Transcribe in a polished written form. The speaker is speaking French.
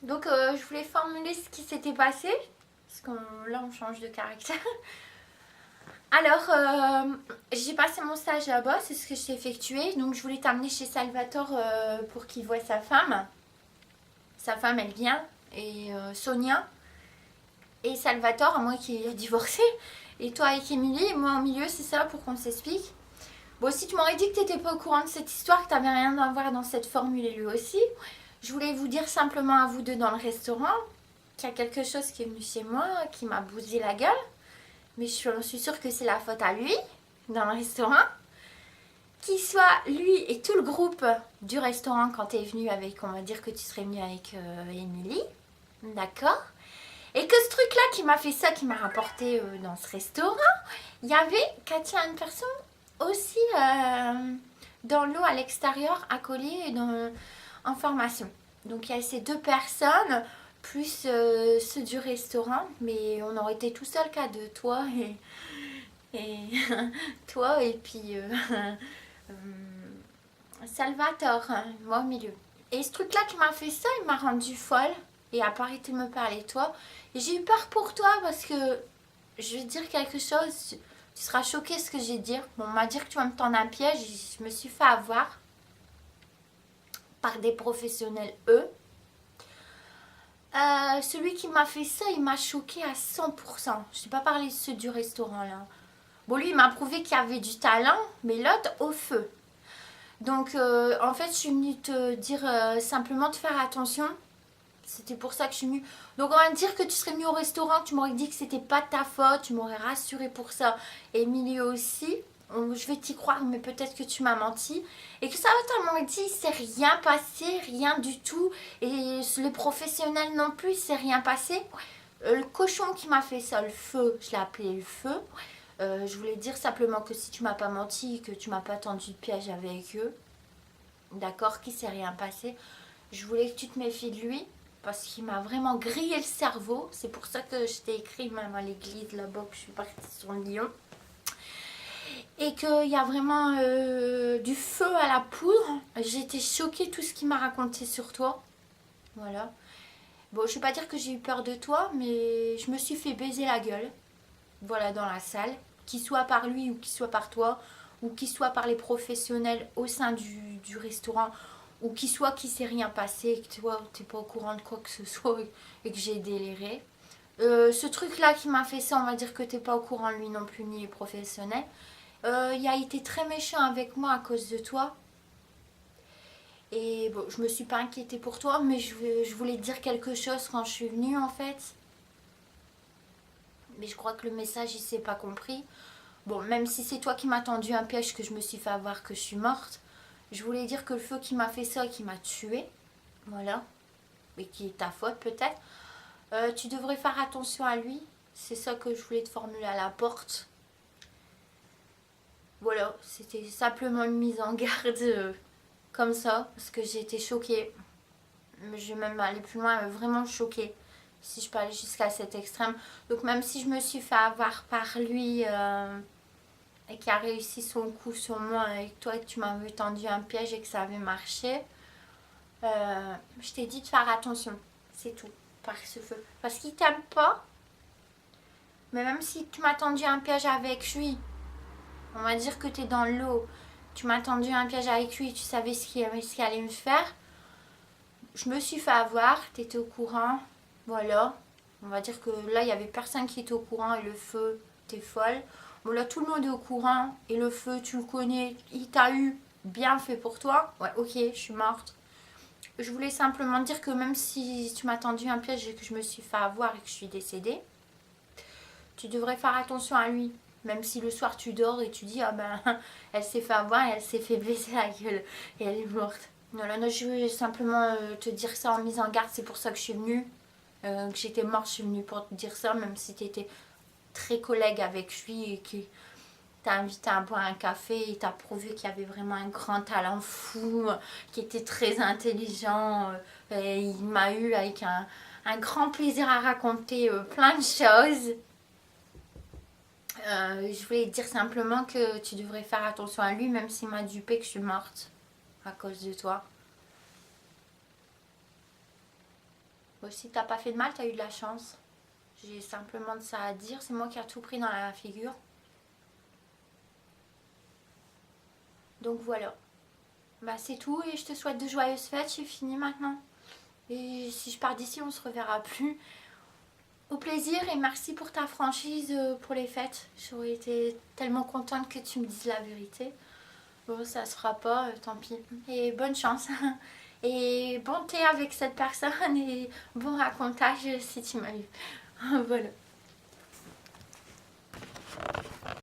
Donc je voulais formuler ce qui s'était passé, parce que là on change de caractère. Alors, j'ai passé mon stage là-bas, c'est ce que j'ai effectué. Donc je voulais t'amener chez Salvatore pour qu'il voie sa femme. Sa femme elle vient, et Sonia. Et Salvatore, à moi qui a divorcé. Et toi avec Émilie, et moi au milieu, c'est ça, pour qu'on s'explique. Bon, si tu m'aurais dit que t'étais pas au courant de cette histoire, que t'avais rien à voir dans cette formule et lui aussi, je voulais vous dire simplement à vous deux dans le restaurant qu'il y a quelque chose qui est venu chez moi, qui m'a bousillé la gueule. Mais je suis sûre que c'est la faute à lui, dans le restaurant. Qu'il soit lui et tout le groupe du restaurant quand tu es venu avec, on va dire que tu serais venu avec Émilie. D'accord. Et que ce truc-là qui m'a fait ça, qui m'a rapporté dans ce restaurant, il y avait Katia, une personne aussi dans l'eau à l'extérieur, accolée en formation. Donc il y a ces deux personnes, plus ceux du restaurant, mais on aurait été tout seul cas de toi et toi et puis Salvatore, moi au milieu. Et ce truc-là qui m'a fait ça, il m'a rendue folle et a pas arrêté de me parler de toi. Et j'ai eu peur pour toi parce que je vais te dire quelque chose, tu seras choqué ce que j'ai dire. Bon, on m'a dit que tu vas me tendre un piège, je me suis fait avoir par des professionnels, eux. Celui qui m'a fait ça, il m'a choqué à 100%. Je n'ai pas parlé de ceux du restaurant là. Bon, lui, il m'a prouvé qu'il y avait du talent, mais l'autre, au feu. Donc, en fait, je suis venue te dire simplement de faire attention. C'était pour ça que je suis venue. Donc, on va me dire que tu serais venue au restaurant, tu m'aurais dit que c'était pas de ta faute, tu m'aurais rassuré pour ça. Et Émilie aussi. Je vais t'y croire, mais peut-être que tu m'as menti. Et que ça va, m'aurait dit, il s'est rien passé, rien du tout. Et les professionnels non plus, il s'est rien passé. Le cochon qui m'a fait ça, le feu, je l'ai appelé le feu. Je voulais dire simplement que si tu m'as pas menti, que tu m'as pas tendu de piège avec eux, d'accord, qu'il s'est rien passé, je voulais que tu te méfies de lui parce qu'il m'a vraiment grillé le cerveau. C'est pour ça que je t'ai écrit même à l'église là-bas que je suis partie sur Lyon. Et qu'il y a vraiment du feu à la poudre. J'ai été choquée tout ce qu'il m'a raconté sur toi. Voilà. Bon, je vais pas dire que j'ai eu peur de toi, mais je me suis fait baiser la gueule. Voilà, dans la salle. Qu'il soit par lui ou qu'il soit par toi, ou qu'il soit par les professionnels au sein du restaurant, ou qu'il soit qu'il s'est rien passé, et que toi, t'es pas au courant de quoi que ce soit et que j'ai déliré. Ce truc-là qui m'a fait ça, on va dire que t'es pas au courant lui non plus, ni les professionnels. Il a été très méchant avec moi à cause de toi. Et bon, je me suis pas inquiétée pour toi, mais je voulais te dire quelque chose quand je suis venue en fait. Mais je crois que le message il s'est pas compris. Bon, même si c'est toi qui m'as tendu un piège, que je me suis fait avoir, que je suis morte, je voulais dire que le feu qui m'a fait ça, qui m'a tuée, voilà, et qui est ta faute peut-être, tu devrais faire attention à lui. C'est ça que je voulais te formuler à la porte. Voilà, c'était simplement une mise en garde comme ça, parce que j'ai été choquée. Mais je vais même aller plus loin, vraiment choquée, si je peux aller jusqu'à cet extrême. Donc même si je me suis fait avoir par lui et qui a réussi son coup sur moi et que toi tu m'avais tendu un piège et que ça avait marché, je t'ai dit de faire attention, c'est tout, par ce feu. Parce qu'il t'aime pas, mais même si tu m'as tendu un piège avec lui, on va dire que tu es dans l'eau, tu m'as tendu un piège avec lui, tu savais ce qu'il allait me faire, je me suis fait avoir, tu étais au courant, voilà. On va dire que là, il n'y avait personne qui était au courant et le feu, t'es folle. Bon, là, tout le monde est au courant et le feu, tu le connais, il t'a eu, bien fait pour toi. Ouais, ok, je suis morte. Je voulais simplement dire que même si tu m'as tendu un piège et que je me suis fait avoir et que je suis décédée, tu devrais faire attention à lui. Même si le soir tu dors et tu dis, ah ben, elle s'est fait avoir et elle s'est fait blesser la gueule et elle est morte. Voilà, non, je voulais simplement te dire ça en mise en garde, c'est pour ça que je suis venue. Que j'étais morte, je suis venue pour te dire ça, même si tu étais très collègue avec lui et que t'as invité à boire un café et t'as prouvé qu'il y avait vraiment un grand talent fou, qui était très intelligent. Et il m'a eu avec un grand plaisir à raconter plein de choses. Je voulais dire simplement que tu devrais faire attention à lui, même s'il m'a dupé que je suis morte à cause de toi. Bon, si t'as pas fait de mal, t'as eu de la chance. J'ai simplement de ça à dire. C'est moi qui a tout pris dans la figure. Donc voilà. Bah c'est tout et je te souhaite de joyeuses fêtes. J'ai fini maintenant. Et si je pars d'ici, on se reverra plus. Au plaisir et merci pour ta franchise pour les fêtes. J'aurais été tellement contente que tu me dises la vérité. Bon, ça se fera pas, tant pis. Et bonne chance. Et bon thé avec cette personne et bon racontage si tu m'as eu. Voilà.